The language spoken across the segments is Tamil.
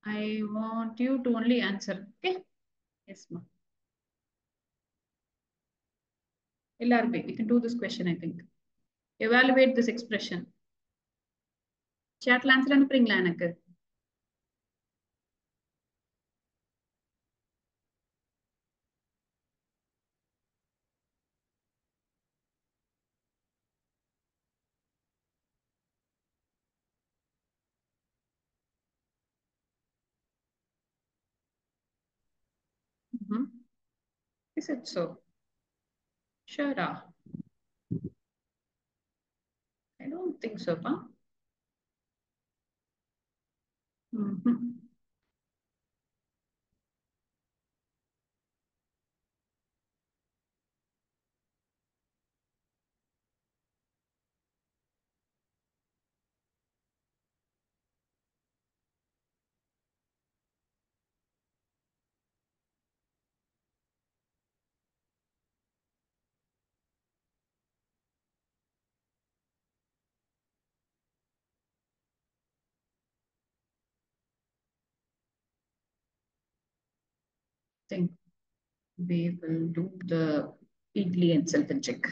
I want you to only answer. Okay? Yes, ma'am. LRB, we can do this question, I think. Evaluate this expression. Chat answer அனுப்புறீங்களா எனக்கு? Is it so? Sure. I don't think so, pa. Think we will do the idli and self check.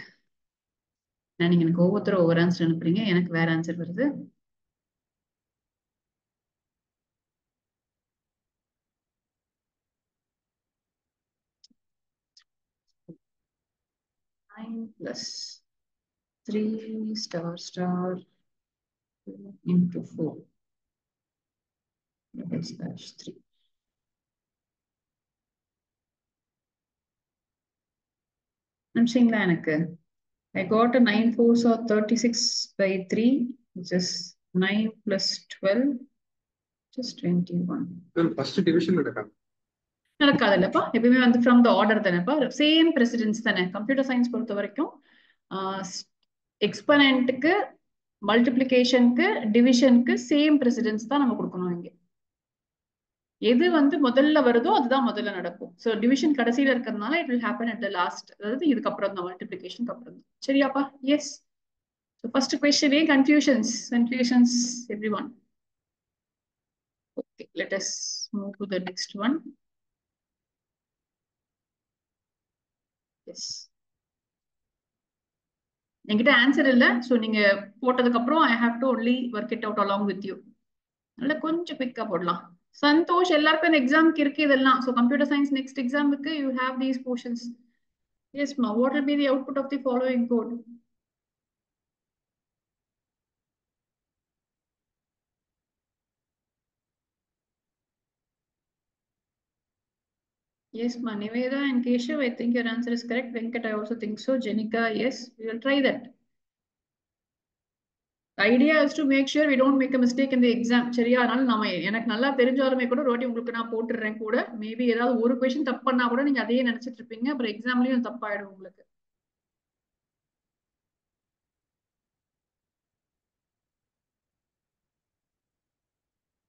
நான் நீங்க எனக்கு ஒவ்வொருத்தரும் ஒவ்வொரு ஆன்சர் அனுப்புறீங்க, எனக்கு வேற ஆன்சர் வருது. Nine plus 3 star star into 4 slash 3. நிமிஷங்களா எனக்கு I got a 9 4s or 36 by 3, which is 9 plus 12, just 21. First division நடக்காதுல்லப்பா, எப்பவுமே வந்து ஃப்ரம் த ஆர்டர் தானேப்பா, சேம் பிரசிடென்ஸ் தானே. கம்ப்யூட்டர் சயின்ஸ் பொறுத்த வரைக்கும் எக்ஸ்பனன்ட்டுக்கு மல்டிப்ளிகேஷனுக்கு டிவிஷனுக்கு சேம் பிரசிடென்ஸ் தான் நம்ம கொடுக்கணும். இங்க எது வந்து முதல்ல வருதோ அதுதான் முதல்ல நடக்கும். ஸோ டிவிஷன் கடைசியில இருக்கிறதுனால it will happen at the last, அதாவது இதுக்கப்புறம் தான் மல்டிப்ளிகேஷனுக்கு அப்புறம் தான். சரியாப்பா? எஸ். ஸோ ஃபர்ஸ்ட் கொஸ்டினே confusions every one. Okay, let us move to the next one. Yes. என்கிட்ட ஆன்சர் இல்ல, சோ நீங்க போட்டதுக்கு அப்புறம் I have to only work it out along with you. அதனால கொஞ்சம் குயிக்கா போடலாம். சந்தோஷ், எல்லாருக்கும் இந்த எக்ஸாம்க்கு இருக்கு இதெல்லாம். சோ கம்ப்யூட்டர் சயின்ஸ் நெக்ஸ்ட் எக்ஸாமுக்கு you have these portions. Yes ma, what will be the output of the following code? Yes ma, Niveda and Keshav, I think your answer is correct. Venkat, I also think so. Jenika, yes, we will try that. Idea is to make sure we don't make a mistake in the exam. சரியா? அதனால நம்ம எனக்கு நல்லா தெரிஞ்சாலுமே கூட ரோட்டி உங்களுக்கு நான் போட்டுடுறேன் கூட. மேபி ஏதாவது ஒரு கொஸ்டின் தப்பு பண்ணா கூட நீங்க அதையே நினைச்சிட்டு இருப்பீங்க, அப்புறம் எக்ஸாம்லயும் தப்பாயிடும் உங்களுக்கு.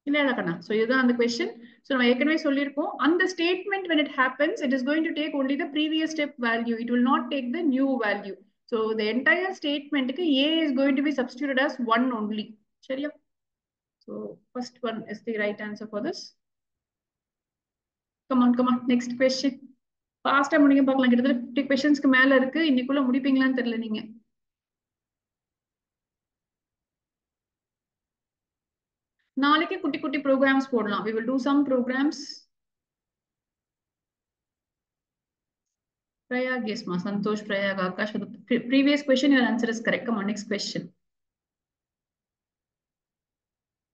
இல்ல இல்ல கண்ணா, ஸோ இதுதான் அந்த கொஸ்டின். ஸோ நம்ம ஏற்கனவே சொல்லியிருக்கோம், அந்த statement when it happens it is going to take only the previous step value, it will not take the new value. So the entire statementக்கு a is going to be substituted as 1 only. சரியா? So first one is the right answer for this. Come on, next question. ஃபாஸ்டா முடிங்க பார்க்கலாம். கிட்டத்தட்ட 50 கொஸ்டின்ஸ்க்கு மேல இருக்கு. இன்னைக்குள்ள முடிப்பீங்களான்னு தெரியல நீங்க. நாளைக்கு குட்டி குட்டி ப்ரோக்ராம்ஸ் போடலாம். we will do some programs. Prayag, yes ma. Santosh, Prayag, Akash, for the previous question your answer is correct. Come on, next question.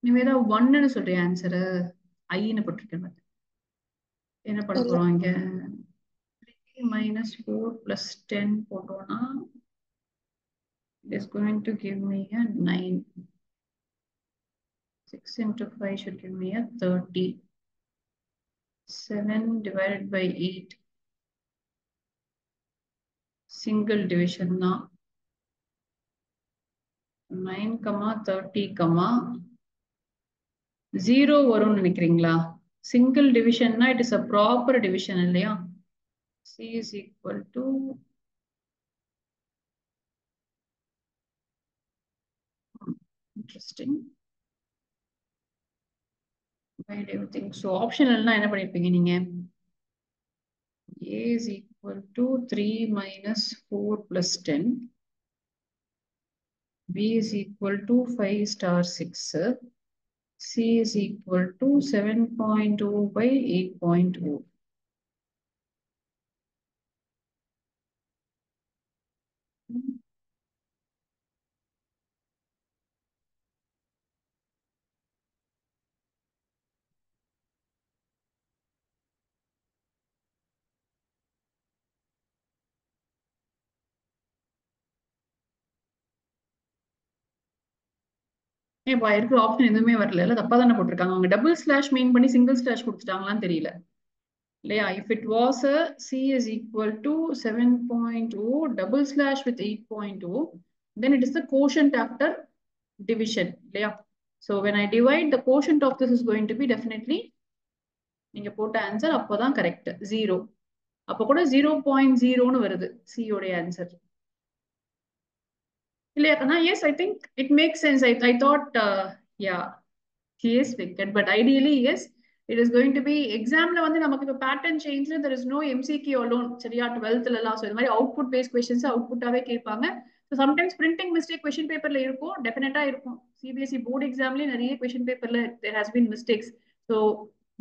Nivetha 1 ன்னு சொல்றிய ஆன்சர் I ன்னு போட்டுருக்கேன். என்ன பண்ண போறோம் இங்க? 3 minus 4 plus 10 போட்டோம்னா it is going to give me a 9. 6 into 5 should give me a 30. 7 divided by 8. Single division na 9, 30, 0 வரும் நினைக்கிறீங்களா? Single division na it is a proper division இல்லையா? C is equal to interesting. Divide everything. So ஆப்ஷனல்னா என்ன பண்ணிருப்பீங்க நீங்க? A is equal to 3 minus 4 plus 10. B is equal to 5 star 6. C is equal to 7.0 by 8.0. ஏப்பா இருக்கிற ஆப்ஷன் எதுவுமே வரல இல்ல தப்பா தானே போட்டிருக்காங்க அவங்க டபுள் ஸ்லாஷ் மீன் பண்ணி சிங்கிள் ஸ்லாஷ் கொடுத்துட்டாங்களான்னு தெரியல இல்லையா if it was C is equal to 7.0 double slash with 8.0 then it is the quotient after division இல்லையா so when I divide the quotient of this is going to be definitely நீங்க போட்ட ஆன்சர் அப்போதான் கரெக்ட் 0 அப்போ கூட 0.0ன்னு வருது C உடைய ஆன்சர் இல்லையா yes I think it makes sense I thought yeah yes Venkat but ideally yes it is going to be examல வந்து நமக்கு இப்போ pattern change there is no MCQ alone சரியா 12th எல்லாம் so இது மாதிரி output based questions output-ஆவே கேட்பாங்க so sometimes printing mistake question paperல இருக்கும் definite-ஆ இருக்கும் CBSE board examலயே நிறைய question paperல there has been mistakes so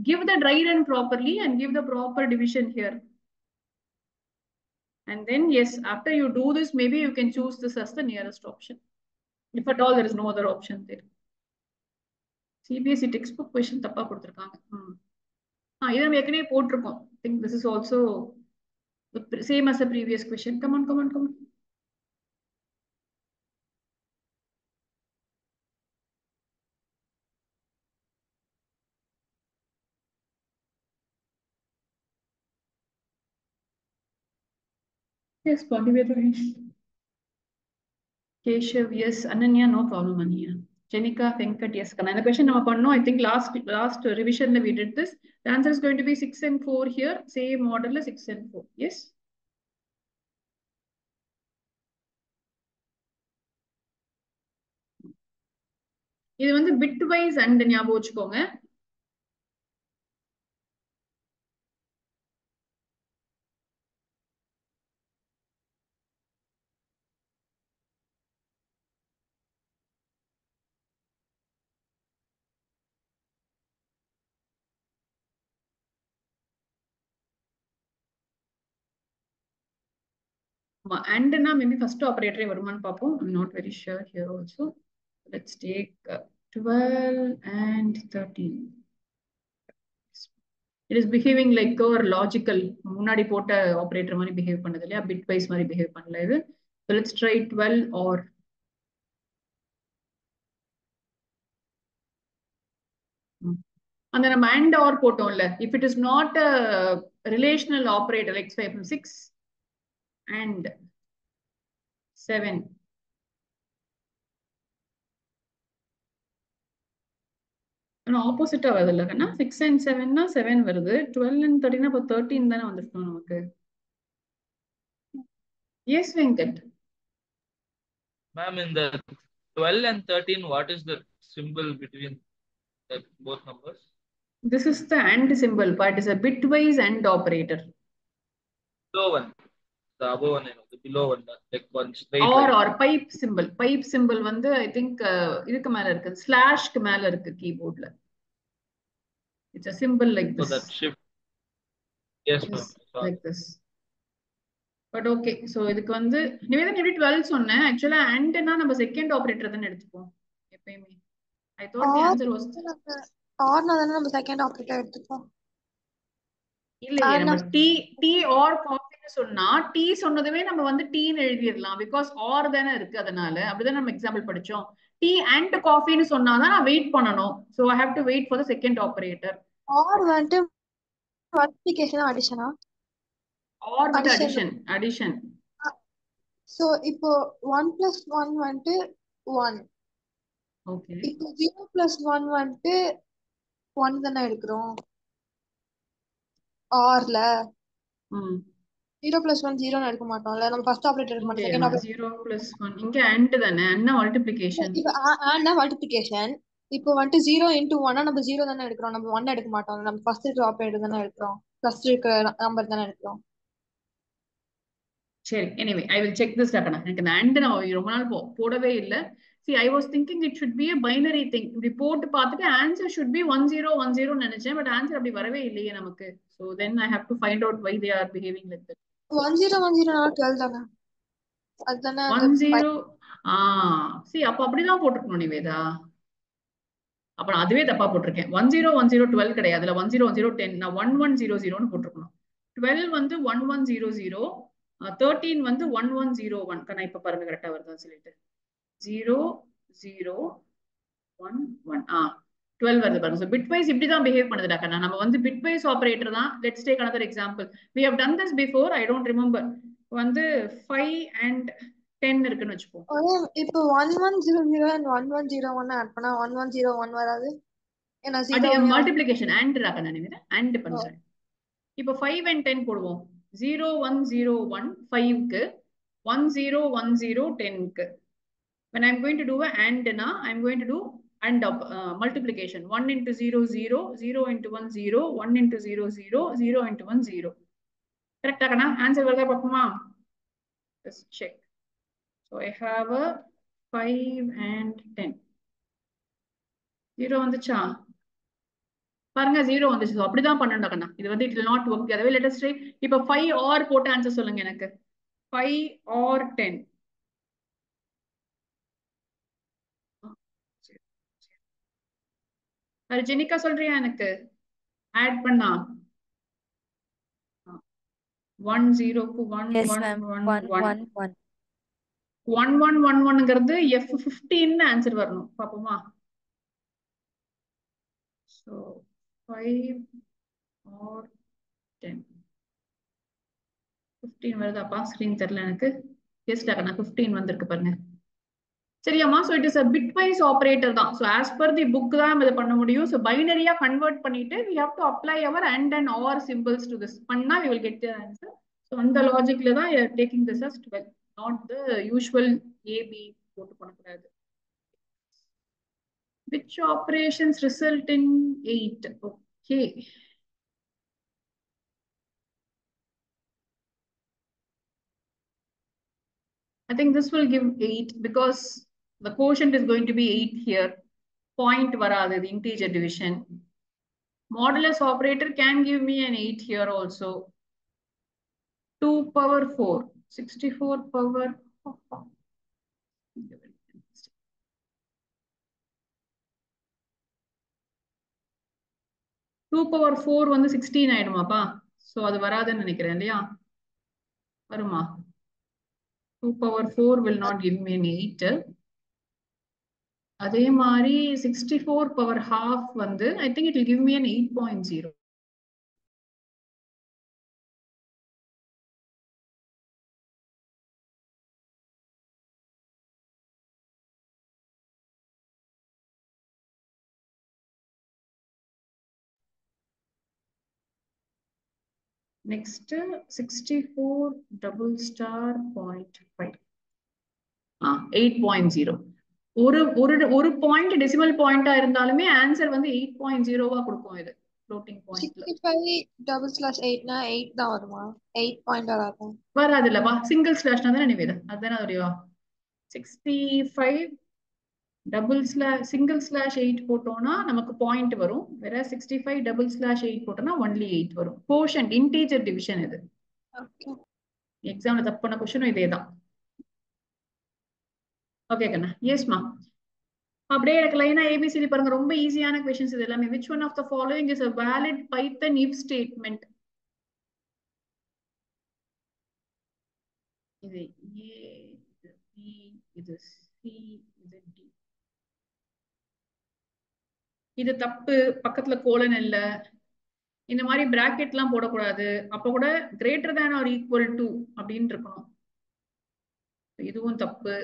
give the dry run properly and give the proper division here and then yes after you do this maybe you can choose this as the nearest option if at all there is no other option there CBSE textbook question தப்பா கொடுத்திருக்காங்க இது நம்ம ஏற்கனவே போட்டிருக்கோம் think this is also the same as the previous question come on yes Pandivya Keshav yes Ananya no problem Ananya Jenika Venkat yes இந்த question நம்ம பண்ணோம் I think last revision we did this the answer is going to be 6 and 4 here same order 6 and 4 yes இது வந்து bitwise and ஞாபகம் வச்சுக்கோங்க and na maybe first operator வருமான்னு பார்ப்போம் I'm not very sure here also let's take 12 and 13 it is behaving like a logical முன்னாடி போட்ட ஆபரேட்டர் மாதிரி பிஹேவ் பண்ணது இல்லையா பிட் வைஸ் மாதிரி பிஹேவ் பண்ணல இது so let's try 12 or அந்த நம்ம and or போட்டோம்ல if it is not a relational operator like 6 and 7 ஆனா ஆப்போசிட்டா வருது இல்ல கண்ணா 6 and 7னா 7 வருது 12 and 13 அப்ப 13 தானே வந்திருக்கும் நமக்கு yes Venkat ma'am in the 12 and 13 what is the symbol between both numbers this is the and symbol but it is a bitwise and operator below one the above one the below one like one straight line or pipe symbol வந்து I think இதுக்கு மேல இருக்கு ஸ்லாஷ்க்கு மேல இருக்கு கீபோர்ட்ல it's a symbol like so this that shift yes ma'am like this but okay so இதுக்கு வந்து நிவேதன் எப்படி 12 சொன்னேன் actually and-னா நம்ம செகண்ட் ஆபரேட்டர் தான எடுத்துப்போம் எப்பவுமே I thought the answer was or னா தான நம்ம செகண்ட் ஆபரேட்டர் எடுத்துப்போம் இல்லையே நம்ம டி ஆர் காஃபின்னு சொன்னா டி சொன்னதுமே நம்ம வந்து டீன்னு எழுதிடலாம் பிகாஸ் ஆர் தானே இருக்கு அதனால அப்படிதான் நம்ம எக்ஸாம்பிள் படிச்சோம் டி அண்ட் காஃபின்னு சொன்னாதான் நான் வெயிட் பண்ணணும் so I have to wait for the second operator or வந்து மல்டிப்ளிகேஷன் அடிஷனா ஆர் வித் அடிஷன் சோ இப்போ 1 + 1 வந்து 1 ஓகே இப்போ 0 + 1 வந்து 1 தானே எடுக்கிறோம் ஆர்ல 0 + 1 0 ன்னு எடுக்க மாட்டோம்ல நம்ம ஃபர்ஸ்ட் ஆபரேட்டர் எடுக்க மாட்டோம் செகண்ட் ஆபரேட்டர் 0 + 1 இங்க and தானே and மல்டிப்ளிகேஷன் இப்போ and மல்டிப்ளிகேஷன் இப்போ வந்துட்டு 0 into 1 நம்ம 0 தானே எடுக்கிறோம், நம்ம 1 எடுக்க மாட்டோம், நம்ம ஃபர்ஸ்ட் இருக்கிற ஆப்ரேட்டர் தானே எடுக்கிறோம், ப்ளஸ் இருக்கிற நம்பர் தானே எடுக்கிறோம். சரி, anyway I will check this Dhaka. எனக்கு இந்த அண்ட் நான் ரொம்ப நாள் போடவே இல்லை. See, I was thinking it should be a binary thing. இப்படி போட்டு பார்த்துட்டு ஆன்சர் should be 1010 நினைச்சேன், பட் ஆன்சர் அப்படி வரவே இல்லையே நமக்கு. So then I have to find out why they are behaving like that. 1010 12 தானே, அதுதானே அந்த 10 see அப்ப அப்படிதான் போட்டிருக்கணும் நிவேதா. அப்ப நான் அதுவே தப்பா போட்டிருக்கேன். 1010 12 கிடையாது, 1010 10. நான் 1100 போட்டிருக்கணும். 12 வந்து 1100, 13 வந்து 1101. கண்ணா இப்ப பாருங்க கரெக்டா வருதான்னு சொல்லிட்டு 0011 12 வருது பாருங்க. So bitwise இப்படிதான் பிஹேவ் பண்ணுதுடா கண்ணா. நம்ம வந்து bitwise ஆபரேட்டர் தான். Let's take another example. We have done this before, I don't remember. வந்து 5 and 10 இருக்குன்னு வச்சுப்போம். இப்போ 1100 and 1101 ஆட் பண்ணா 1101 வராது. ஏன்னா அது 0 மல்டிப்ளிகேஷன் அண்ட் ரா கண்ணா நிவேதா, அண்ட் பண்றேன். இப்போ 5 and 10 போடுவோம். 0101 5க்கு, 1010 10க்கு. When I'm going to do a and na, I'm going to do and multiplication. 1 into 0 0, 0 into 1 0, 1 into 0 0, 0 into 1 0. Correct ah kana? Answer varudha paapuma. Let's check. So I have a 5 and 10. 0 வந்துச்சா? பாருங்க 0 வந்துச்சு. So அப்படிதான் பண்ணணும் கண்ணா. இது வந்து it will not work. அதுவே let us try. இப்போ 5 or போட்டு ஆன்சர் சொல்லுங்க எனக்கு. 5 or 10. ஜெனிகா சொல்றியா எனக்கு ஆட் பண்ணா? 1 0க்கு 1 Yes, 1 ma'am. 1 1 1 1 1. 1 1 1 1ங்கிறது F15 ஆன்சர் வரணும். பாப்போமா? So 5 or 10. 15 வருதாப்பா? ஸ்கிரீன் தெரியல எனக்கு. எஸ் டாக்கா 15 வந்திருக்கு பாருங்க. சரியாமா? So it is a bitwise operator தான். So as per the book தான் நம்ம இதை பண்ண முடியும். So பைனரியா கன்வெர்ட் பண்ணிட்டு we have to apply our and or symbols to this. பண்ணா we will get the answer. So அந்த லாஜிக்ல தான் taking this as 12, not the usual AB போட்டு பண்ணக்கூடாது. Which operations result in 8? Okay. I think this will give 8 because the quotient is going to be 8 here. Point varadu, the integer division. Modulus operator can give me an 8 here also. 2 power 4, 64 power. 2 power 4 வந்து 16 ஆயிடுமாப்பா? So அது வராதுன்னு நினைக்கிறேன் இல்லையா? வருமா? 2 power 4 will not give me an 8. அதே மாதிரி 64 power half வந்து I think it will give me an 8.0. Next 64 double star 0.5. 8.0. ஒரு பாயிண்ட் டெசிமல் பாயிண்டா இருந்தாலுமே ஆன்சர் வந்து 8.0வா கொடுக்கும். இது ஃப்ளோட்டிங் பாயிண்ட்ல 65 double slash 8 னா 8 தான் வருமா? 8 பாயிண்ட் வராது. வராது இல்லப்பா, சிங்கிள் ஸ்லாஷ்னா தானே நிவேதா, அதுதானே வரையோ. 65 டபுள் ஸ்லாஷ் சிங்கிள் ஸ்லாஷ் 8 போட்டோம்னா நமக்கு பாயிண்ட் வரும். வேற 65 டபுள் ஸ்லாஷ் 8 போட்டோம்னா ஒன்லி 8 வரும். கோஷன்ட் இன்டீஜர் டிவிஷன் இது. ஓகே. எக்ஸாம்ல தப்பு பண்ண கொஸ்டினும் இதேதான். ஓகே கண்ணா. எஸ்மா. அப்படியே எனக்கு லைனா ஏபிசிடி பாருங்க, ரொம்ப ஈஸியான क्वेश्चंस இது எல்லாமே. which one of the following is a valid python if statement? இது A, இது B, இது C, இது D. இது தப்பு, பக்கத்துல கோலன் இல்ல, இந்த மாதிரி பிராக்கெட்லாம் போடக்கூடாது. அப்ப கூட greater than or equal to அப்படின்னு இருக்கணும். இதுவும் தப்பு.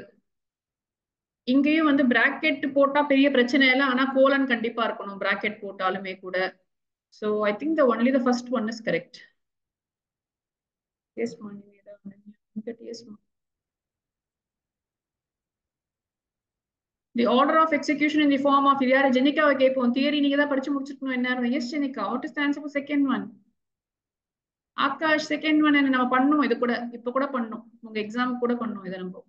இங்கேயும் வந்து பிராக்கெட் போட்டா பெரிய பிரச்சனை இல்லை, ஆனா கோலன் கண்டிப்பா இருக்கணும் பிராக்கெட் போட்டாலுமே கூட. So I think only the first one is correct. Yes, ma. Yes, ma. The order of execution in the form of இதார ஜெனிகாவை கேட்போம். தியரி நீங்க தான் படிச்சு முடிச்சிருக்கணும் என்ன. Yes Jenika, what is the answer for second one? Akash second one என்ன நம்ம பண்ணோம், இது கூட இப்ப கூட பண்ணோம், உங்க எக்ஸாம் கூட பண்ணோம் இதை நம்ம.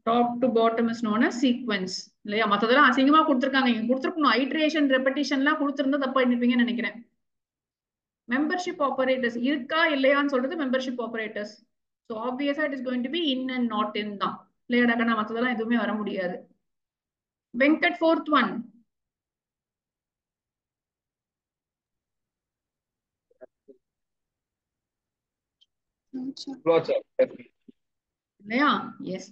Top to bottom is known as sequence இல்லையா? மத்ததெல்லாம் அசிங்கமா கொடுத்துருக்காங்க, இங்க கொடுத்துருக்கணும் ஐட்ரேஷன் ரெப்படிஷன்லாம் கொடுத்துருந்தா தப்பா இருப்பீங்கன்னு நினைக்கிறேன். மெம்பர்ஷிப் ஆபரேட்டர்ஸ் இருக்கா இல்லையான்னு சொல்றது membership operators. So obviously it is going to be in and not in தான் இல்லையாடாக்கா, மற்றதெல்லாம் எதுவுமே வர முடியாது. Venkat fourth one. இல்லையா? Yes.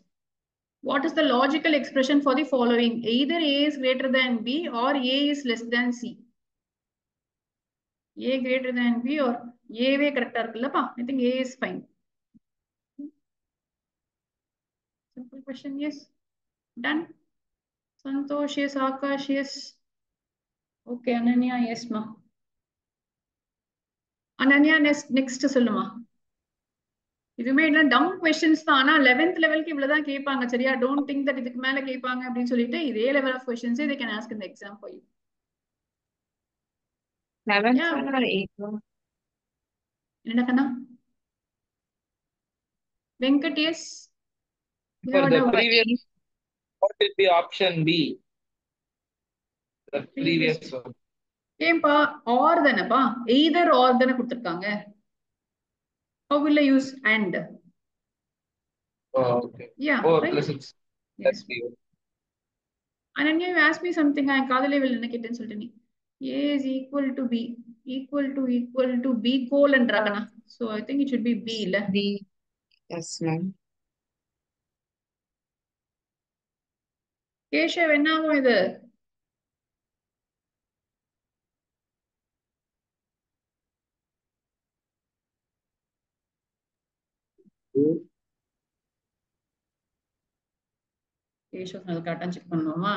What is the logical expression for the following? Either A is greater than B or A is less than C. A greater than B or A வே கரெக்டா இருக்குல்லப்பா. I think A is fine. Simple question, yes. Done. Santosh, yes. Akash, yes. Okay, Ananya, yes ma. Ananya, next சொல்லுமா. இதுமே என்ன டவுன் கொஸ்டின்ஸ் தான். ஆனா 11th லெவலுக்கு இவ்வளவுதான் கேட்பாங்க சரியா? டோன்ட் திங்க் தட் இதுக்கு மேல கேட்பாங்க அப்படின்னு சொல்லிட்டு இதே level of questions they can ask in the exam for you. 11th one or 8th one? என்னடா கண்ணா? Venkat, yes. For the previous, what will be option B? The previous one. ஏன்பா ஆர் தானேப்பா, எய்தர் ஆர் தானே கொடுத்துருக்காங்க. How will I use and? Oh, okay. Yeah, 4 right? plus 6. Yes. That's B. Ananya, you asked me something. I காதலே will என்ன கேட்டேன்னு சொல்லிட்டு நீ. A is equal to B, equal to B colon ராகனா. So I think it should be B இல்ல? B. Yes, ma'am. கேஷவ் என்ன ஆகும் இது? கேஷவ் அது கரெக்டா செக் பண்ணுவோமா?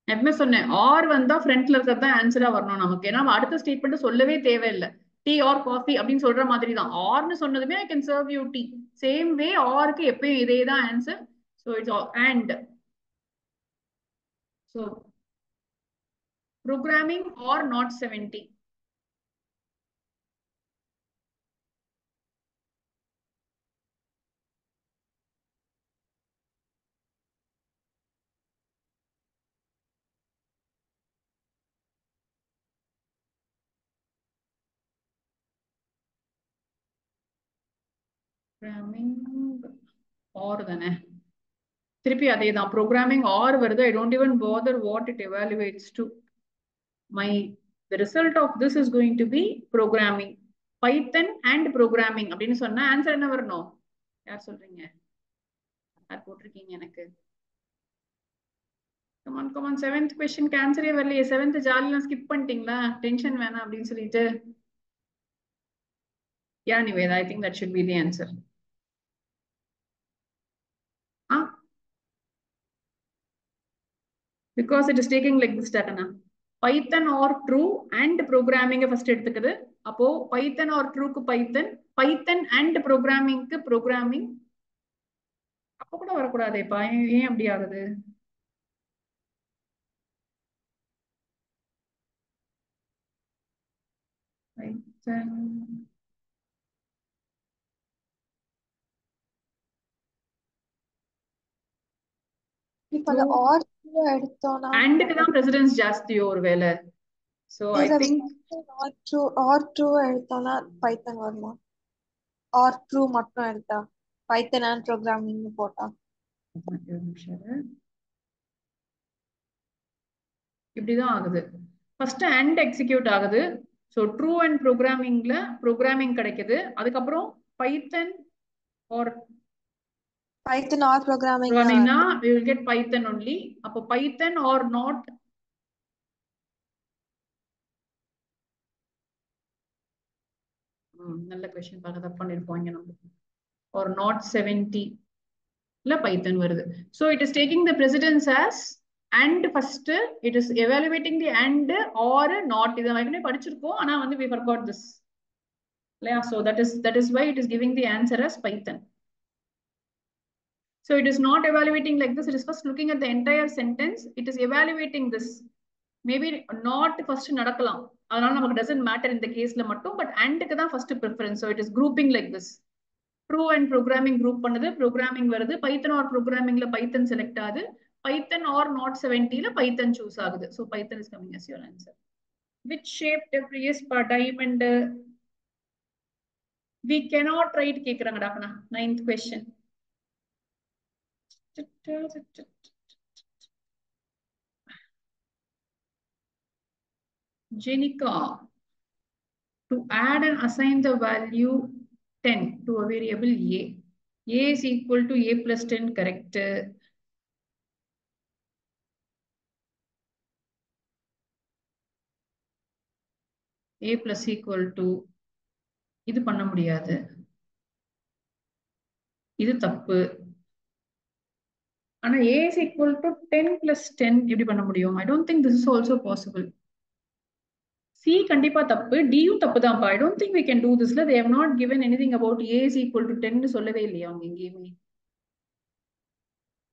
எப்பவுமே சொன்னேன் ஆர் வந்தா ஃப்ரண்ட்ல இருக்கிறது தான் ஆன்சரா வரணும் நமக்கு. ஏன்னா அடுத்த ஸ்டேட்மெண்ட் சொல்லவே தேவையில்லை. டீ ஆர் காஃபி அப்படின்னு சொல்ற மாதிரி தான். ஆர்னு சொன்னதுமே I can serve you tea. Same way ஆருக்கு எப்பயும் இதே தான் answer. So it's and. So programming or not 70. Or தானே? திருப்பி அதே தான். ப்ரோக்ராமிங் ஆர் வருது. I don't even bother what it evaluates to. the result of this is going to be programming. Python and programming அப்படின்னு சொன்னா ஆன்சர் என்ன வரணும்? யார் சொல்றீங்க? யார் போட்டிருக்கீங்க எனக்கு? Come on 7th question ஆன்சரே வரலையே. 7th ஜாலியா ஸ்கிப் பண்ணிட்டீங்களா? டென்ஷன் வேணாம் அப்படின்னு சொல்லிட்டு. Yeah, Niveda, I think that should be the answer. Because it is taking like this data now. Python or true and programming first எடுத்துக்குது. அப்போ Python or true க்கு Python and programming க்கு programming. அப்போ கூட வரக்கூடாதேப்பா. ஏன் அப்படி ஆகுது? Python. இப்ப அந்த ஆர் எடுத்தோம்னா அண்டுக்கு தான் பிரசிடென்ஸ் ஜாஸ்தி ஒருவேளை. So I think are true எடுத்தோம்னா பைத்தன் வருமா? ஆர் ட்ரூ மட்டும் எடுத்தா பைத்தன் அண்ட் ப்ரோக்ராமிங் போட்டா இப்படிதான் ஆகுது. ஃபர்ஸ்ட் அண்ட் எக்ஸிக்யூட் ஆகுது. சோ ட்ரூ அண்ட் ப்ரோக்ராமிங்ல ப்ரோக்ராமிங் கிடைக்குது. அதுக்கப்புறம் Python or programming we will get Python only. அப்போ Python or not நல்ல क्वेश्चन பார்க்க தப்பு பண்ணிருப்போம் நம்ம. or not 70 இல்ல Python வருது. So it is taking the precedence as and first it is evaluating the and or not. இத வந்து படிச்சிருக்கோம். ஆனா வந்து we forgot this. Yeah, so that is why it is giving the answer as Python. So it is not evaluating like this. It is first looking at the entire sentence. It is evaluating this. Maybe not first நடக்கலாம். அதனால நமக்கு doesn't matter in the caseல மட்டும், but andக்கு தான் first preference. So it is grouping like this. True and programming group பண்ணுது, programming வருது, Python or programmingல Python select ஆகுது, Python or not 70ல Python choose ஆகுது. So Python is coming as your answer. Which shape debris is diamond? We cannot write கேக்குறாங்கடா அப்பனா. 9th question. Jenica, to add and assign the value 10 to a variable a. A is equal to a plus 10, correct? A plus equal to, இது பண்ண முடியாது. இது தப்பு. ஆனா A is equal to 10 plus 10 எப்படி பண்ண முடியும்? I don't think this is also possible. C கண்டிப்பா தப்பு, D யும் தப்பு தான்ப்பா. I don't think we can do this. They have not given anything about A is equal to 10 னு சொல்லவே இல்லையா அவங்க எங்கேயுமே.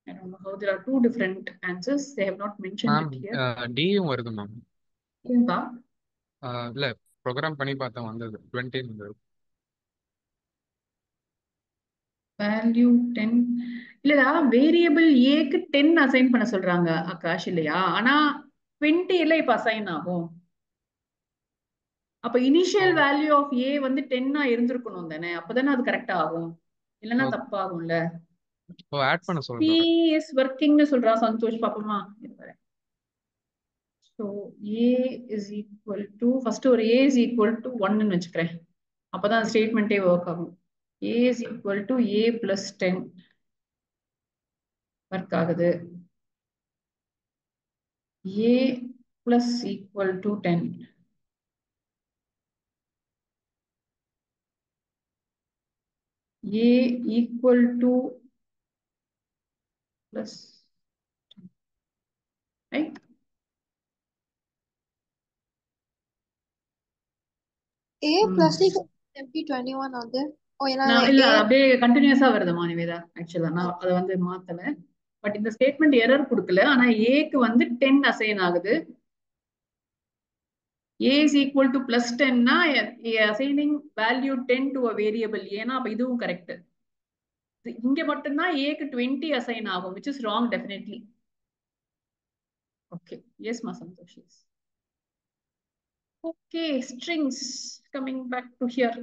I don't know how there are two different answers. They have not mentioned it here. D யும் வருது மேம். ஏன்பா? இல்ல ப்ரோக்ராம் பண்ணி பார்த்தா வந்தது 20 வந்தது. வேல்யூ 10 இல்லடா, வேரியபிள் ஏக்கு 10 அசைன் பண்ண சொல்றாங்க ஆகாஷ் இல்லையா? ஆனா 20 இல்ல இப்ப அசைன் ஆகும். அப்ப இனிஷியல் வேல்யூ ஆஃப் ஏ வந்து 10 இருந்திருக்கணும் தானே, அப்பதானே அது கரெக்டா ஆகும், இல்லன்னா தப்பாகும்ல. ஓ ஆட் பண்ண C சொல்றேன். is working னு சொல்றா சந்தோஷ், பாப்போமா? So A is equal to, first ஒரு A is equal to 1 னு வெச்சுக்கிறேன், அப்பதான் ஸ்டேட்மென்ட்டே வொர்க் ஆகும். A is equal to A plus 10 work ஆகுது. A plus equal to 10. A equal to plus 10. Right? A plus equal to MP21 ஆகுது. ஓ ஏன்னா நான் இல்ல A அப்படியே கண்டினியூஸா வருதுமா நிவேதா. ஆக்சுவலா நான் அதை வந்து மாத்தல, பட் இந்த ஸ்டேட்மெண்ட் எரர் கொடுக்கல. ஆனா ஏக்கு வந்து 10 அசைன் ஆகுது. A is equal to plus 10 னா assigning value 10 to a variable ஏன்னா அப்ப இதுவும் கரெக்ட். இங்க மட்டும்தான் ஏக்கு 20 அசைன் ஆகும், which is wrong definitely. Okay, yes ma Santosh, yes. Okay, strings, coming back to here.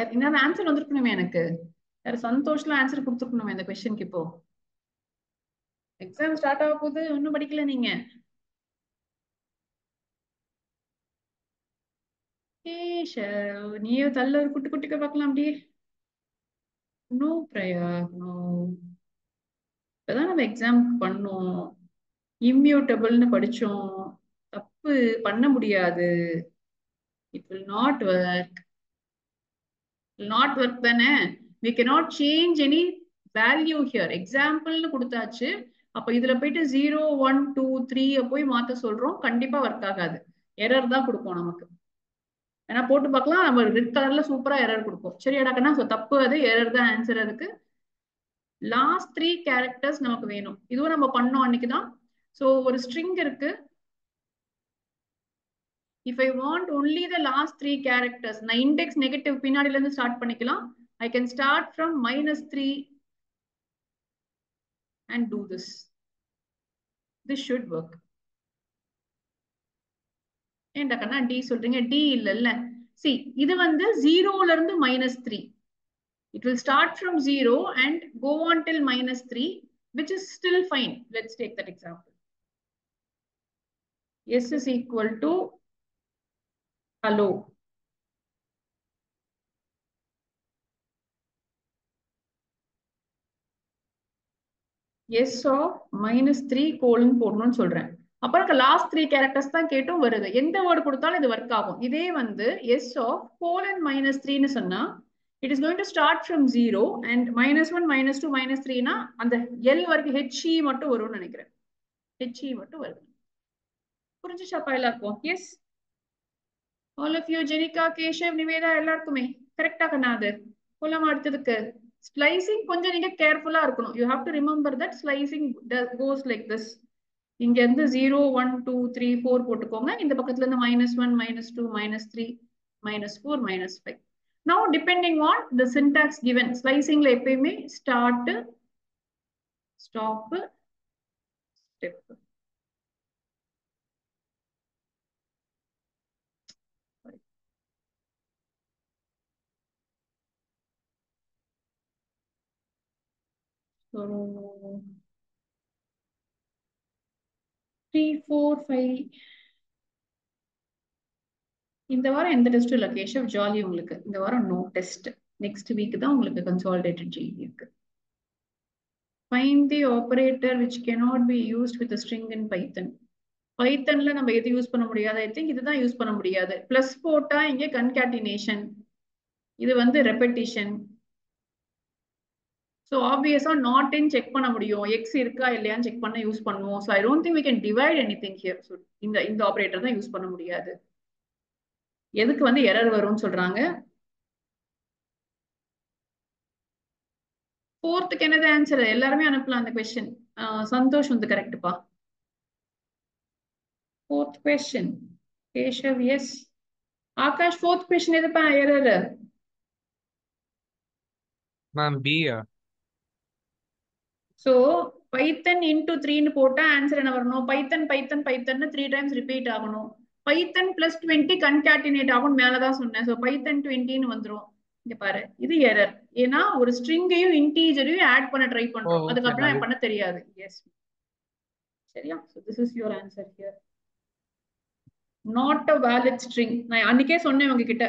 என்ன ஆன்சர் வந்திருக்கணுமே எனக்கு. யாரு சந்தோஷ்ல ஆன்சர் கொடுத்துருக்கணுமே இந்த கொஸ்டினுக்கு. இப்போ எக்ஸாம் ஸ்டார்ட் ஆக போகுது, இன்னும் படிக்கல நீங்க. நீயே தள்ள ஒரு குட்டி குட்டிக்க பார்க்கலாம் அப்படியே. No பிரயா, no. இப்பதான் நம்ம எக்ஸாம் பண்ணோம், இம்மியூட்டபிள்னு படிச்சோம். தப்பு பண்ண முடியாது. It will not work. Will not work தானே. We cannot change any value here. Example னு கொடுத்தாச்சு, அப்ப இதுல போயிட்டு 0 1 2 3 போய் மாத்த சொல்றோம், கண்டிப்பா ஒர்க் ஆகாது. எரர் தான் கொடுப்போம் நமக்கு. ஏன்னா போட்டு பார்க்கலாம், நம்ம ரெட் கலர்ல சூப்பரா எரர் கொடுப்போம். சரியாடா கண்ணா? சோ தப்பு, அது எரர் தான் ஆன்சர். அதுக்கு லாஸ்ட் 3 கேரக்டர்ஸ் நமக்கு வேணும். இதுவும் நம்ம பண்ணோம் அன்னைக்குதான். சோ ஒரு ஸ்ட்ரிங் இருக்கு. If I want only the last 3 characters, நான் index negative பின்னாடில இருந்து ஸ்டார்ட் பண்ணிக்கலாம். I can start from -3 and do this. This should work. ஏன்டா கண்ணா D சொல்றீங்க? D இல்லல்ல. See, இது வந்து 0ல இருந்து -3. It will start from 0 and go on till -3, which is still fine. Let's take that example. S is equal to hello. S of -3 colon போடணும்னு சொல்றேன். அப்ப எனக்கு லாஸ்ட் 3 கேரக்டர்ஸ் தான் கேட்டும் வருது. எந்த வேர்டு கொடுத்தாலும் இது ஒர்க் ஆகும். இதே வந்து S of colon -3 னு சொன்னா It is going to start from 0 and -1 -2 -3 னா அந்த L வரைக்கும் HE மட்டும் வரும்னு நினைக்கிறேன். HE மட்டும் வருது. புரிஞ்சுச்சாப்பா எல்லாருக்கும்? Yes. All of you Jenika Keshav Nivetha எல்லாருக்குமே கரெக்டா கண்ணாது போலாமா அடுத்ததுக்கு? ஸ்லைசிங் கொஞ்சம் நீங்க கேர்ஃபுல்லா இருக்கணும். You have to remember that slicing cos like this. இங்க இருந்து 0 1 2 3 4 போட்டுக்கோங்க. இந்த பக்கத்துல இருந்து -1 -2 -3 -4 -5. Now depending on the syntax given, slicing la எப்பயுமே start, stop, step. So 3 4 5 இந்த வாரம் எந்த டெஸ்டும் இல்லை கேஷவ், ஜாலி உங்களுக்கு. இந்த வாரம் நோ டெஸ்ட். நெக்ஸ்ட் வீக் தான் உங்களுக்கு கன்சாலிடேட்டட் ஜிஇ இருக்கு. Find the operator which cannot be used with a string in Python. பைத்தன்ல நம்ம எது யூஸ் பண்ண முடியாது? ஐ திங்க் இதுதான் யூஸ் பண்ண முடியாது. பிளஸ் போட்டா இங்க கன்காட்டினேஷன், இது வந்து ரெப்படிஷன். ஸோ ஆப்வியஸா நாட் இன் செக் பண்ண முடியும், எக்ஸ் இருக்கா இல்லையான்னு செக் பண்ண யூஸ் பண்ணுவோம். So I don't think we can divide anything here. So இந்த ஆபரேட்டர் தான் யூஸ் பண்ண முடியாது. எதுக்கு வந்து எரர் வரும்னு சொல்றாங்க? ஃபோர்த்துக்கு என்னது ஆன்சர்? எல்லாருமே அனுப்பலாம் அந்த கொஸ்டின். சந்தோஷ் வந்து கரெக்ட்பா. Fourth question. Keshav, yes. Akash, fourth question எதுப்பா error? Ma'am B. So Python into 3 ன்னு போட்டா ஆன்சர் என்ன வரணும்? Python Python Python 3 times repeat ஆகணும். Python plus 20 concatenate ஆகும் மேலதான் சொன்னேன். So Python 20 ன்னு வந்துரும். இங்க பாரு, இது எரர். ஏன்னா ஒரு ஸ்ட்ரிங்கையும் இன்டீஜரையும் ஆட் பண்ண ட்ரை பண்றோம். அதுக்கப்புறம் பண்ண தெரியாது. எஸ், சரியா? So this is your answer here. Not a valid string. நான் அன்னைக்கே சொன்னேன் உங்ககிட்ட,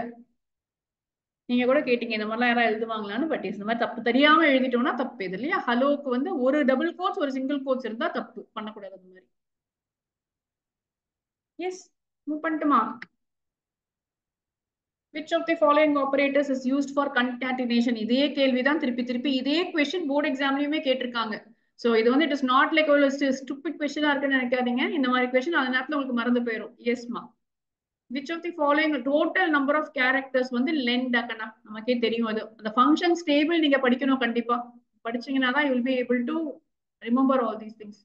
நீங்க கூட கேட்டீங்க இந்த மாதிரிலாம் யாராவது எழுதுவாங்களான்னு. பட் இந்த மாதிரி தப்பு தெரியாம எழுதிட்டோம்னா தப்பு இது இல்லையா? ஹலோக்கு வந்து ஒரு டபுள் கோட்ஸ் ஒரு சிங்கிள் கோட்ஸ் இருந்தா தப்பு பண்ணக்கூடாது அந்த மாதிரி. எஸ், மூவ் பண்ணட்டுமா? Which of the following operators is used for concatenation? இதே கேள்விதான் திருப்பி திருப்பி இதே கொஸ்டின் போர்டு எக்ஸாம்லயுமே கேட்டிருக்காங்க. சோ இது வந்து இட் இஸ் நாட் லைக் ஒரு ஸ்டூபிட் கொஸ்டினா இருக்குன்னு நினைக்காதீங்க. இந்த மாதிரி கொஸ்டின் அந்த நேரத்துல உங்களுக்கு மறந்து போயிடும். எஸ்மா. Which of the following total number of characters வந்து length ஆக்கனா நமக்கே தெரியும். அது அந்த ஃபங்க்ஷன் ஸ்டேபிள் நீங்க படிக்கணும் கண்டிப்பா. படிச்சீங்கன்னா தான் you will be able to remember all these things.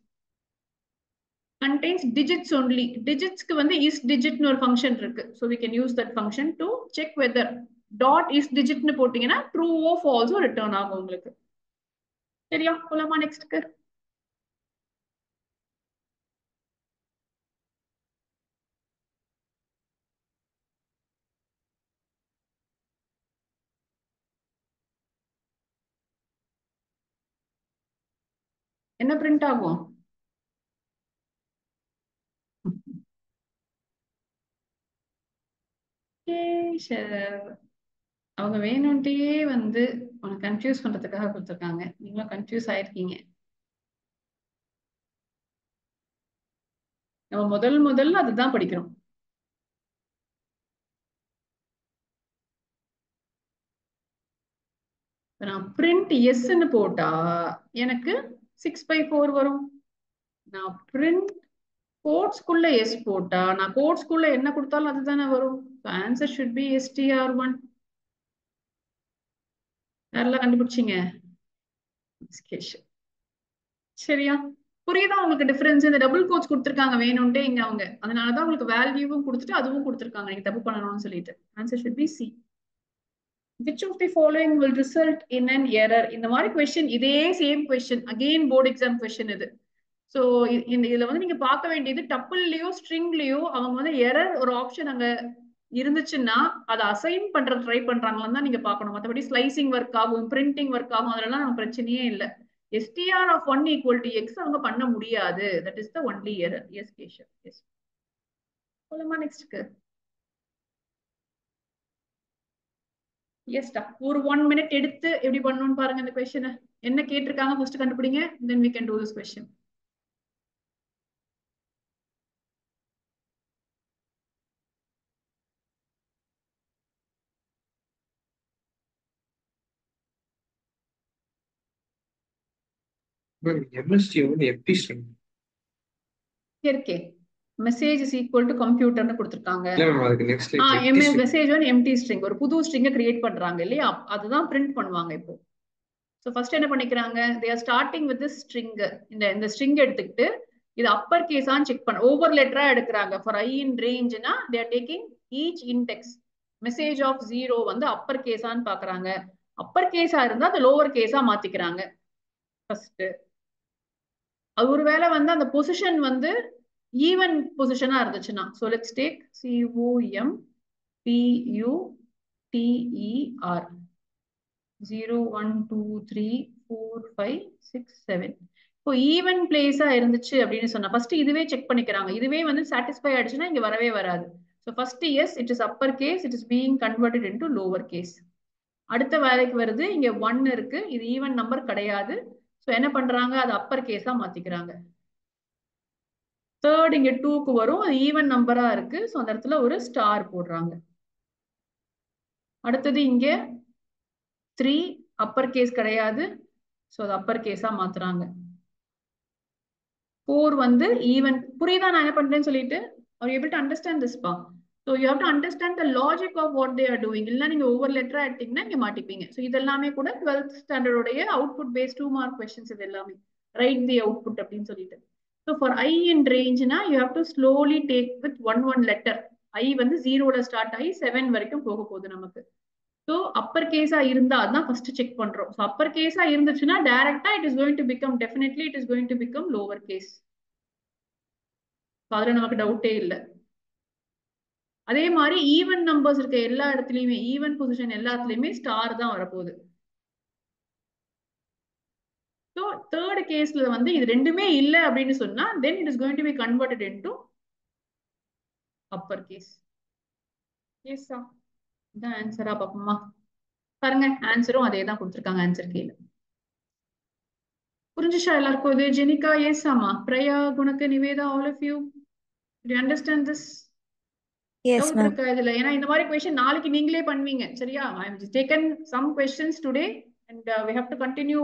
Contains digits only. Digits க்கு வந்து is digit னு ஒரு ஃபங்க்ஷன் இருக்கு. So we can use that function to check whether dot is digit னு போட்டீங்கன்னா true or false return ஆகும் உங்களுக்கு. சரியா? போலாமா நெக்ஸ்ட்க்கு? என்ன பிரிண்ட் ஆகும்? அவங்க வேணும்ட்டே வந்து உனக்கு கன்ஃபியூஸ் பண்றதுக்காக கொடுத்துருக்காங்க. நீங்களும் கன்ஃபியூஸ் ஆயிருக்கீங்க. நம்ம முதல்ல அதுதான் படிக்கிறோம். நான் பிரிண்ட் எஸ்ன்னு போட்டா எனக்கு 6/4 வரும். நான் பிரிண்ட் கோட்ஸ்குள்ள எஸ் போட்டா நான் கோட்ஸ்குள்ள என்ன கொடுத்தாலும் அதுதானே வரும். Answer should be str1. யாரெல்லாம் கண்டுபிடிச்சீங்க? சரியா? புரியுதா உங்களுக்கு டிஃபரன்ஸ்? இந்த டபுள் கோட்ஸ் கொடுத்துருக்காங்க வேணும்ட்டே இங்க அவங்க. அதனாலதான் உங்களுக்கு வேல்யூவும் கொடுத்துட்டு அதுவும் கொடுத்துருக்காங்க நீங்க தப்பு பண்ணணும்னு சொல்லிட்டு. Answer should be C. Which of the following will result in an error? இந்த மாதிரி கொஸ்டின், இதே same question again board exam question இது. சோ இதுல வந்து நீங்க பார்க்க வேண்டியது டப்பிள்லயோ ஸ்ட்ரிங்லயோ அவங்க வந்து எரர் ஒரு ஆப்ஷன் அங்க இருந்துச்சுன்னா அதை அசைன் பண்ற ட்ரை பண்றாங்களான்னு தான் நீங்க பார்க்கணும். மற்றபடி ஸ்லைசிங் ஒர்க் ஆகும், பிரிண்டிங் ஒர்க் ஆகும், அதெல்லாம் நம்ம பிரச்சனையே இல்லை. str of 1 equal to x அவங்க பண்ண முடியாது. That is the only error. Yes, Keshav. Yes. போலாமா நெக்ஸ்ட்க்கு? எஸ்டா, ஒரு 1 minute எடுத்து எப்படி பண்ணணும்னு பாருங்க. இந்த கொஸ்டினை என்ன கேட்டிருக்காங்க ஃபர்ஸ்ட் கண்டுபிடிங்க. then we can do this question. Ma'am MST வந்து எப்படி ஸ்ட்ரிங்? இருக்கே மெசேஜ் இஸ் ஈக்குவல் டு கம்ப்யூட்டர்னு கொடுத்துருக்காங்க. இல்ல மேம் அதுக்கு நெக்ஸ்ட் லைன் மெசேஜ் வந்து எம்டி ஸ்ட்ரிங், ஒரு புது ஸ்ட்ரிங்கை கிரியேட் பண்றாங்க இல்லையா, அதுதான் பிரிண்ட் பண்ணுவாங்க இப்போ. ஸோ ஃபர்ஸ்ட் என்ன பண்ணிக்கிறாங்க, they are starting with string. இந்த ஸ்ட்ரிங் எடுத்துக்கிட்டு இது அப்பர் கேஸான்னு செக் பண்ண ஒவ்வொரு லெட்டரா எடுக்கிறாங்க. ஃபார் ஐ இன் ரேஞ்ச்னா they are taking each index. Message of 0 வந்து அப்பர் கேஸான்னு பாக்குறாங்க. அப்பர் கேஸா இருந்தா அது லோவர் கேஸா மாத்திக்கிறாங்க ஃபர்ஸ்ட். அது ஒருவேளை வந்து அந்த பொசிஷன் வந்து ஈவன் பொசிஷனா இருந்துச்சுன்னா, ஸோ லெட்ஸ் டேக் COMPUTER 0 1 2 3 4 5 6 7. இப்போ ஈவன் பிளேஸா இருந்துச்சு அப்படின்னு சொன்னா ஃபர்ஸ்ட் இதுவே செக் பண்ணிக்கிறாங்க. இதுவே வந்து சாட்டிஸ்ஃபை ஆயிடுச்சுன்னா இங்க வரவே வராது. So first yes it is upper case, it is being converted into lower case. அடுத்த வேலைக்கு வருது, இங்க 1 இருக்கு, இது ஈவன் நம்பர் கிடையாது. ஸோ என்ன பண்றாங்க, அது அப்பர் கேஸா மாத்திக்கிறாங்க. தேர்ட் இங்க 2க்கு வரும், அது ஈவன் நம்பரா இருக்கு, ஸோ அந்த இடத்துல ஒரு ஸ்டார் போடுறாங்க. அடுத்தது இங்க 3 அப்பர் கேஸ் கிடையாது, ஸோ அது அப்பர் கேஸா மாத்துறாங்க. 4 வந்து ஈவன். புரியுதா நான் என்ன பண்றேன்னு சொல்லிட்டு? Are you able to understand this பா? So you have to understand the logic of what they are doing. இல்ல நீங்க ஒவ்வொரு லெட்டரா எடுத்தீங்கன்னா இங்க மாட்டிப்பீங்க. ஸோ இதெல்லாமே கூட 12th ஸ்டாண்டர்ட் உடைய அவுட்புட் பேஸ் 2 மார்க் கொஸ்டின்ஸ். இது எல்லாமே ரைட் தி அவுட்புட் அப்படின்னு சொல்லிட்டு. So for I in range na you have to slowly take with one letter. I வந்து 0ல ஸ்டார்ட் ஆகி 7 வரைக்கும் போக போகுது நமக்கு. ஸோ அப்பர் கேஸா இருந்தா அதான் ஃபர்ஸ்ட் செக் பண்றோம். ஸோ அப்பர் கேஸா இருந்துச்சுன்னா directly it is going to become, definitely it is going to become lower case. அதுல நமக்கு டவுட்டே இல்லை. அதே மாதிரி ஈவன் நம்பர்ஸ் இருக்க எல்லா இடத்துலயுமே, ஈவன் பொசிஷன் எல்லாத்துலயுமே ஸ்டார் தான் வரப்போகுது. ஸோ தேர்ட் கேஸ்ல வந்து இது ரெண்டுமே இல்லை அப்படின்னு சொன்னா then it is going to be converted into upper case. எஸ்ஸா இதான் ஆன்சரா பாப்போமா? பாருங்க ஆன்சரும் அதே தான் கொடுத்துருக்காங்க ஆன்சர் கீழே. புரிஞ்சுச்சா எல்லாருக்கும் இது? ஜெனிகா எஸ் ஆமா, பிரயா, குணக்கு, Nivetha, all of you to understand this? Doubt இருக்கா இதுல? ஏன்னா இந்த மாதிரி கொஸ்டின் நாளைக்கு நீங்களே பண்ணுவீங்க சரியா? I have taken some questions today and we have to continue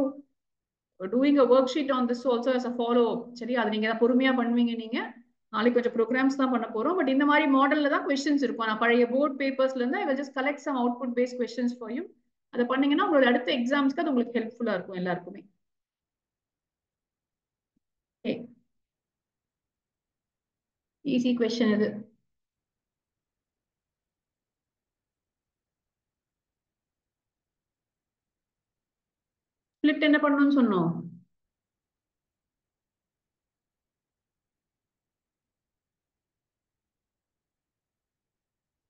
doing a worksheet on this also as a follow up. சரியா? அது நீங்க பொறுமையா பண்ணுவீங்க. நீங்க நாளைக்கு கொஞ்சம் ப்ரோக்ராம்ஸ் தான் பண்ண போறோம். பட் இந்த மாதிரி மாடல்ல தான் கொஸ்டின்ஸ் இருக்கும். நான் பழைய போர்ட் பேப்பர்ஸ்ல இருந்து I will just collect some output based questions for you. அதை பண்ணீங்கன்னா உங்களோட அடுத்த எக்ஸாம்ஸ்க்கு அது உங்களுக்கு ஹெல்ப்ஃபுல்லா இருக்கும் எல்லாருக்குமே. ஈஸி கொஸ்டின் இது. ஸ்பிளிட் என்ன பண்ணணும்னு சொன்னோம்?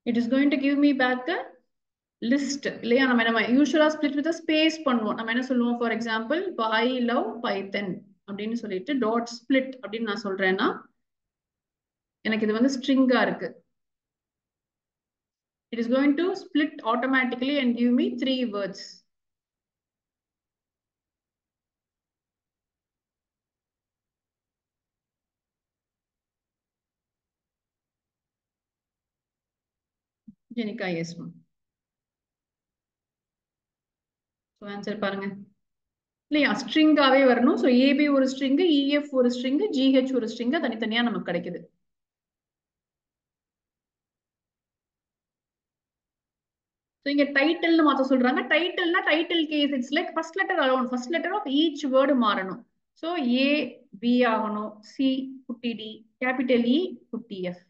It is going to give me back a list இல்லையா? நம்ம யூஸ்வலா ஸ்பிளிட் வித் ஸ்பேஸ் பண்ணுவோம். நம்ம என்ன சொல்லுவோம்? ஃபார் எக்ஸாம்பிள் இப்போ ஐ லவ் பைத்தன் அப்படின்னு சொல்லிட்டு டாட் ஸ்பிளிட் அப்படின்னு நான் சொல்றேன்னா எனக்கு இது வந்து ஸ்ட்ரிங்கா இருக்கு. It is going to split automatically and give me 3 words. Jenika, yes ma'am. So answer பாருங்க. இல்லையா ஸ்ட்ரிங்காவே வரணும். ஸோ ஏபி ஒரு ஸ்ட்ரிங், இஎஃப் ஒரு ஸ்ட்ரிங், ஜிஹெச் ஒரு ஸ்ட்ரிங் தனித்தனியா நமக்கு கிடைக்குது. ஸோ இங்க டைட்டில்னு மாத்த சொல்றாங்க. டைட்டில்னா title case it's like first letter alone, first letter of each word மாறணும். ஸோ ஏ பி ஆகணும், சி குட்டி டி, கேபிட்டல் இ குட்டி எஃப்.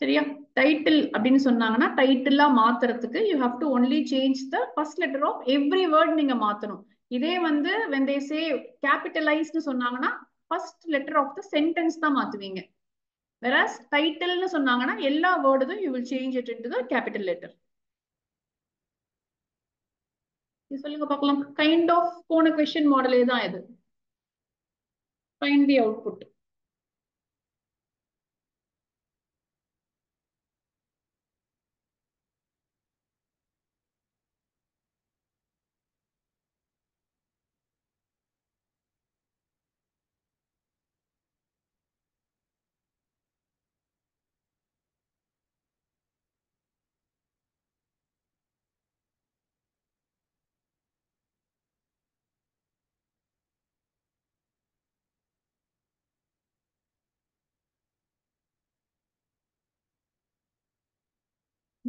சரியா? டைட்டில் அப்படின்னு சொன்னாங்கன்னா டைட்டிலா மாத்துறதுக்கு you have to only change the first letter of every word நீங்க மாத்தணும். இதே வந்து when they say capitalized சொன்னாங்கன்னா first letter of the sentence தான் மாத்துவீங்க. whereas டைட்டில்னு சொன்னாங்கன்னா எல்லா வேர்டும் you will change it into the capital letter. சொல்லுங்க பார்க்கலாம். கைண்ட் ஆஃப் போன கொஸ்டின் மாடலே தான் இது. Find the output.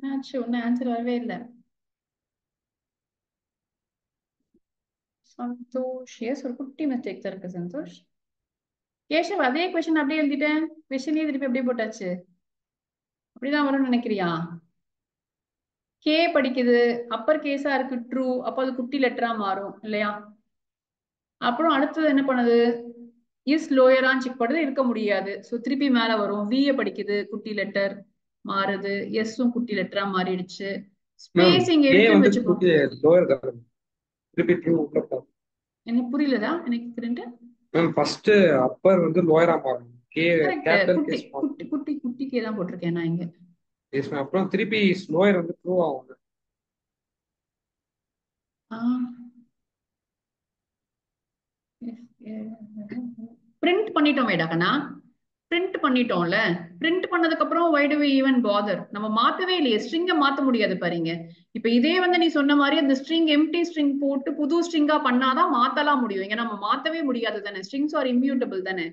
என்னாச்சு ஒன்னும் ஆன்சர் வரவே இல்லை. சந்தோஷ் எஸ் ஒரு குட்டி மிஸ்டேக் தான் இருக்கு சந்தோஷ். கேஷவ் அதே கொஸ்டின் அப்படியே எழுதிட்டேன். கொஸ்டினே திருப்பி அப்படியே போட்டாச்சு. அப்படிதான் வரும்னு நினைக்கிறியா? கே படிக்குது, அப்பர் கேஸா இருக்கு ட்ரூ, அப்போ அது குட்டி லெட்டரா மாறும் இல்லையா? அப்புறம் அடுத்தது என்ன பண்ணுது? இஸ் லோயரான்னு செக் பண்ணுது, இருக்க முடியாது. ஸோ திருப்பி மேல வரும். விஏ படிக்குது, குட்டி லெட்டர் மாறுது, எஸ்ஸும் குட்டி லெட்டரா மாறிடுச்சு. ஸ்பேசிங் இருக்குன்னு வச்சுக்கோ. லோயர் தான் திருப்பி ட்ரூ உள்ள போகும். எனக்கு புரியலதா எனக்கு ரெண்டு. மேம் ஃபர்ஸ்ட் அப்பர் வந்து லோயரா மாறும். K correct. கேபிட்டல் குட்டி கேஸ் குட்டி குட்டி குட்டி கே தான் போட்டிருக்கேன் நான் இங்க. Yes ma'am. அப்புறம் திருப்பி லோயர் வந்து ட்ரூ ஆகும். பிரிண்ட் பண்ணிட்டோமேடா கண்ணா. பிரிண்ட் பண்ணிட்டோம்ல. பிரிண்ட் பண்ணதுக்கு அப்புறம் why do we even bother? நம்ம மாத்தவே இல்லையே. ஸ்ட்ரிங்கை மாத்த முடியாது பாருங்க. இப்ப இதே வந்து நீ சொன்ன மாதிரி அந்த ஸ்ட்ரிங் எம்டி ஸ்ட்ரிங் போட்டு புது ஸ்ட்ரிங்கா பண்ணாதான் மாத்தலாம் முடியும். இங்க நம்ம மாத்தவே முடியாது தானே. ஸ்ட்ரிங்ஸ் ஆர் இம்யூட்டபிள் தானே.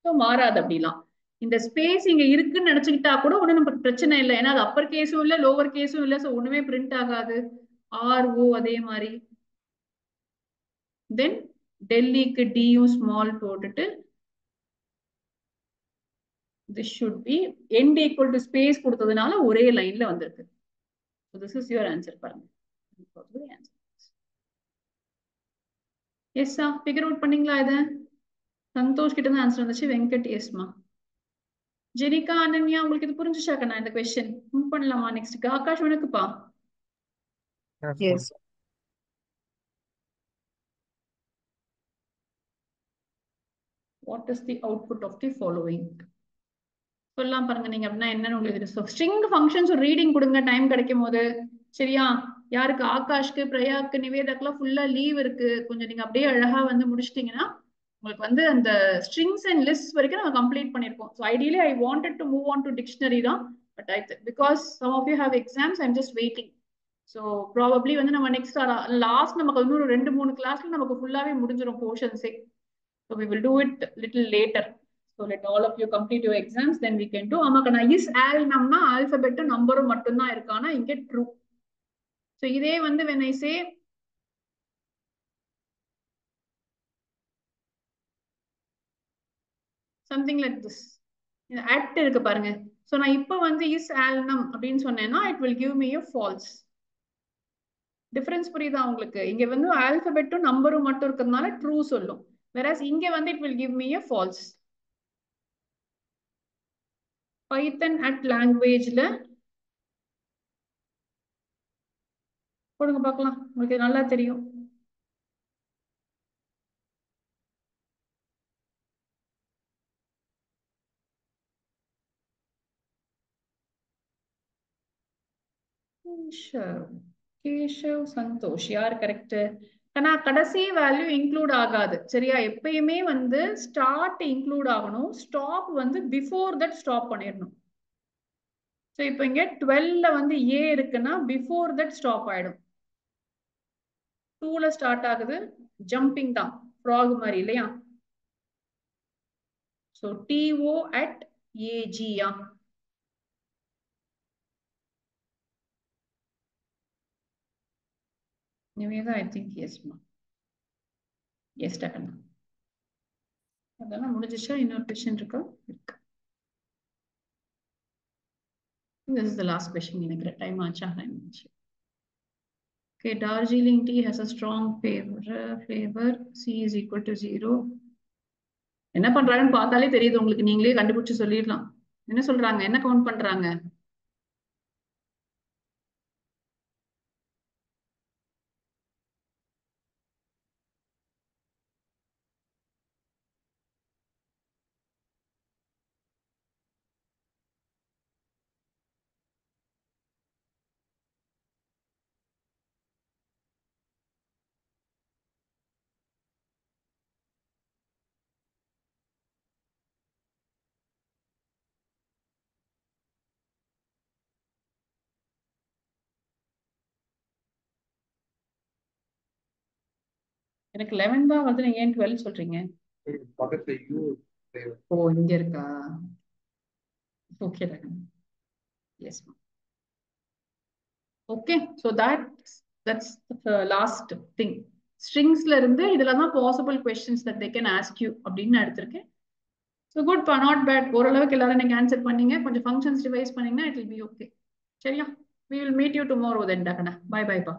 ஸோ மாறாது அப்படிலாம். இந்த ஸ்பேஸ் இங்க இருக்குன்னு நினைச்சுக்கிட்டா கூட ஒன்றும் நமக்கு பிரச்சனை இல்லை. ஏன்னா அது அப்பர் கேஸும் இல்லை லோவர் கேஸும் இல்லை. ஸோ ஒண்ணுமே பிரிண்ட் ஆகாது. ஆர்ஓ அதே மாதிரி. தென் டெல்லிக்கு டியும் ஸ்மால் போட்டுட்டு this should be end equal to space கொடுத்ததுனால ஒரே லைன்ல வந்திருக்கு. So this is your answer பாருங்க. எஸ்ஸா ஃபிகர் அவுட் பண்ணீங்களா? இத சந்தோஷ் கிட்ட தான் ஆன்சர் வந்துச்சு. வெங்கட் எஸ்மா. ஜெனிகா அனன்யா உங்களுக்கு இது புரிஞ்சுச்சா கண்ணா இந்த கொஸ்டின்? மூவ் பண்ணலாமா நெக்ஸ்ட்க்கு? Akash உனக்குப்பா. Yes. What is the output of the following? சொல்லலாம் பாருங்க நீங்க அப்படின்னா என்னன்னு உங்களுக்கு. ஸ்ட்ரிங் ஃபங்க்ஷன்ஸ் ஒரு ரீடிங் கொடுங்க டைம் கிடைக்கும் போது. சரியா? யாருக்கு? ஆகாஷ்க்கு, பிரயாக்கு, நிவேதாக்குலாம் ஃபுல்லா லீவ் இருக்கு. கொஞ்சம் நீங்க அப்படியே அழகா வந்து முடிச்சிட்டீங்கன்னா உங்களுக்கு வந்து அந்த ஸ்ட்ரிங்ஸ் அண்ட் லிஸ்ட் வரைக்கும் நம்ம கம்ப்ளீட் பண்ணிருக்கோம். So ideally I wanted to move on to dictionary தான். But because some of you have exams I'm just waiting. So probably வந்து நம்ம நெக்ஸ்ட் லாஸ்ட் நமக்கு இன்னொரு 2-3 கிளாஸ்ல நமக்கு ஃபுல்லாவே முடிஞ்சிடும் போர்ஷன்ஸே. So we will do it little later. So let all of you complete your exams, then we can do. ஆமாக்கண்ணா is al namna alphabet நம்பரும் மட்டும்தான் இருக்கானா இங்க true. So இதே வந்து when I say something like this, இந்த at இருக்கு பாருங்க. So நான் இப்ப வந்து is alnum அப்படின்னு சொன்னேன்னா it will give me a false. Difference புரியுதா உங்களுக்கு? இங்க வந்து ஆல்பபெட்டும் நம்பரும் மட்டும் இருக்கிறதுனால true சொல்லும். Whereas இங்க வந்து it will give me a false. Python at லாங்குவேஜ்ல போடுங்க பார்க்கலாம். உங்களுக்கு நல்லா தெரியும். கேஷவ் சந்தோஷ் யார் கரெக்ட்? ஆனா கடைசி வேல்யூ இன்க்ளூட் ஆகாது. சரியா? எப்பயுமே வந்து ஸ்டார்ட் இன்க்ளூட் ஆகணும். ஸ்டாப் வந்து பிஃபோர் தட் ஸ்டாப் பண்ணிடணும். ஸோ இப்போ இங்க 12ல வந்து ஏ இருக்குன்னா பிஃபோர் தட் ஸ்டாப் ஆயிடும். 2ல ஸ்டார்ட் ஆகுது, ஜம்பிங் தான், ஃப்ராக் மாதிரி இல்லையா? ஸோ டிஓ அட் ஏஜியா. நிவேதா ஐ திங்க் எஸ்மா. எஸ் டக்கண்ணா. அதெல்லாம் முடிஞ்சிச்சா? இன்னொரு கொஸ்டின் இருக்கா? இருக்கு. This is the last question. நினைக்கிறேன் டைம் ஆச்சா? டைம் ஆச்சு. Okay, Darjeeling tea has a strong flavor. C is equal to 0. என்ன பண்றாங்கன்னு பார்த்தாலே தெரியுது உங்களுக்கு. நீங்களே கண்டுபிடிச்சு சொல்லிடலாம். என்ன சொல்றாங்க? என்ன கவுண்ட் பண்றாங்க? எனக்கு 11 தான் வந்து நீங்க ஏன் 12 சொல்றீங்க? பக்கத்துல யூ. ஓ இங்க இருக்கா? Okay yes. Okay, so that's last thing. ஸ்ட்ரிங்ஸ்ல இருந்து இதுல தான் possible questions that they can ask you அப்படின்னு நான் எடுத்திருக்கேன். ஸோ குட் பா, நாட் பேட். ஓரளவுக்கு எல்லாரும் நீங்க ஆன்சர் பண்ணீங்க. கொஞ்சம் ஃபங்க்ஷன்ஸ் ரிவைஸ் பண்ணீங்கன்னா இட் வில் பி ஓகே. சரியா? we will meet you tomorrow then, Dakana. Bye bye pa.